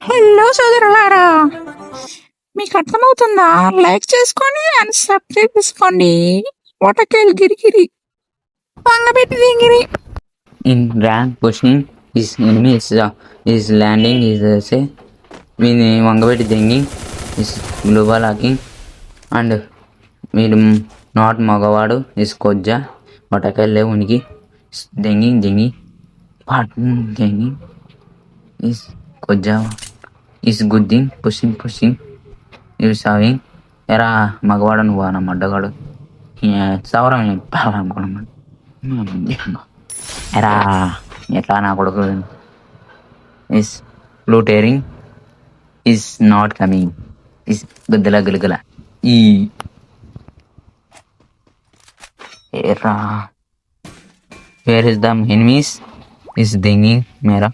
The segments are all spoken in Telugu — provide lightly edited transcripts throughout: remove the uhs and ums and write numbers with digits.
హలో సోదరులారా, మీకు అర్థమవుతుందా? లైక్ చేసుకొని అండ్ సబ్స్క్రైబ్ చేసుకోండి. వాటకెళ్ళి గిరిగిరి వంగబెట్టి దింగిరి. In rank pushing, his enemy is landing is say with Wangabeti thinking is global hacking and with not Magawadu is Koja Watakale Uniki dingy part dingy is Koja is good thing pushing is having era Magawadan Wana Madagadu. Saura Palam ఎరా ఎట్లా నా కొడుకు is fluttering is not coming is గుద్దల గులగుల ఈ ఎరా where is the enemies is దింగింగ్ మేరా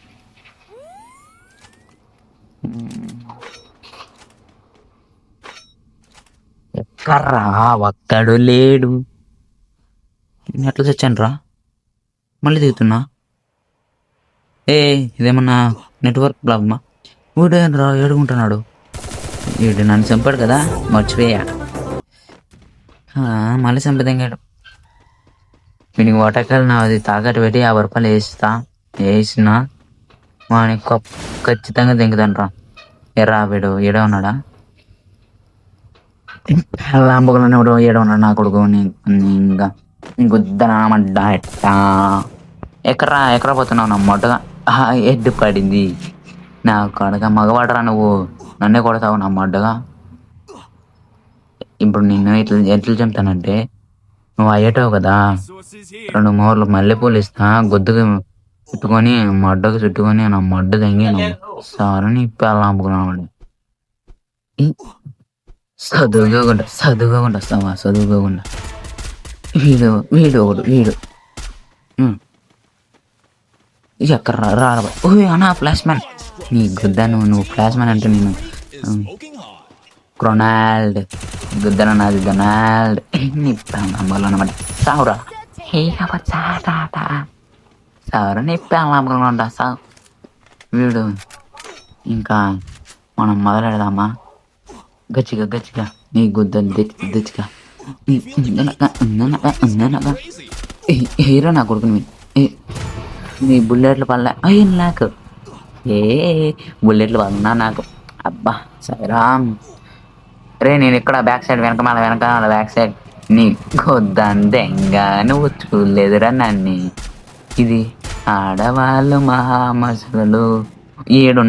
ఎక్కడ్రా ఒక్కడు లేడు. నేను ఎట్లా తెచ్చాను రా, మళ్ళీ దిగుతున్నా. ఇదేమన్నా నెట్వర్క్ ప్రాబ్లమా? రా ఏడుకుంటున్నాడు. వీడు నన్ను చంపాడు కదా, మర్చిపోయా. మళ్ళీ చంపదంగాడు. వీడికి వాటకాయలు నా అది తాకట్టు పెట్టి 50 రూపాయలు వేసినా వాడిని ఖచ్చితంగా దింగుతాను రా. ఎరా వీడు ఏడే ఉన్నాడా? లాంబకులోనే ఏడే ఉన్నాడు నా కొడుకు. ఇంకా గుద్దనామడ్డా ఎట్టా ఎక్కడ పోతున్నావు? నా మొట్టగా ఎడ్డు పడింది నా కొడక. మగవాడరా నువ్వు, నన్నే కొడతావు నా మొడ్డగా. ఇప్పుడు నిన్ను ఎట్లా చెప్తానంటే, నువ్వు అయ్యేటావు కదా, 2 మూరలు మల్లెపూలు ఇస్తా, గొద్దుకు చుట్టుకొని మొడ్డకు చుట్టుకొని నా మొడ్డ తెంగి సారని పెళ్ళాంపుకున్నాడు. చదువుకోకుండా వస్తావా? చదువుకోకుండా వీడు ఎక్కడ రాబా. ఓహ్ అన్నా ఫ్లాష్ మ్యాన్, నీ గుద్దాను. నువ్వు ఫ్లాష్ మ్యాన్ అంటే నేను క్రొనాల్డ్ గుద్దన నాది డొనాల్డ్ అమ్మలో అనమాట. సావురా సావురా నిప్పా సావు. వీడు ఇంకా మనం మొదలెడదామా? గచ్చిగా నీ గుద్దని తెచ్చిగా హీరో నా కొడుకుని. నీ బుల్లెట్లు పడలే నాకు. బుల్లెట్లు పడినా నాకు. అబ్బా సరేరామ్ రే. నేను ఇక్కడ బ్యాక్ సైడ్ వెనకాల బ్యాక్ సైడ్ నీ గొద్దంగా నువ్వు చూడలేదురా నన్ను. ఇది ఆడవాళ్ళు మహామసలు 7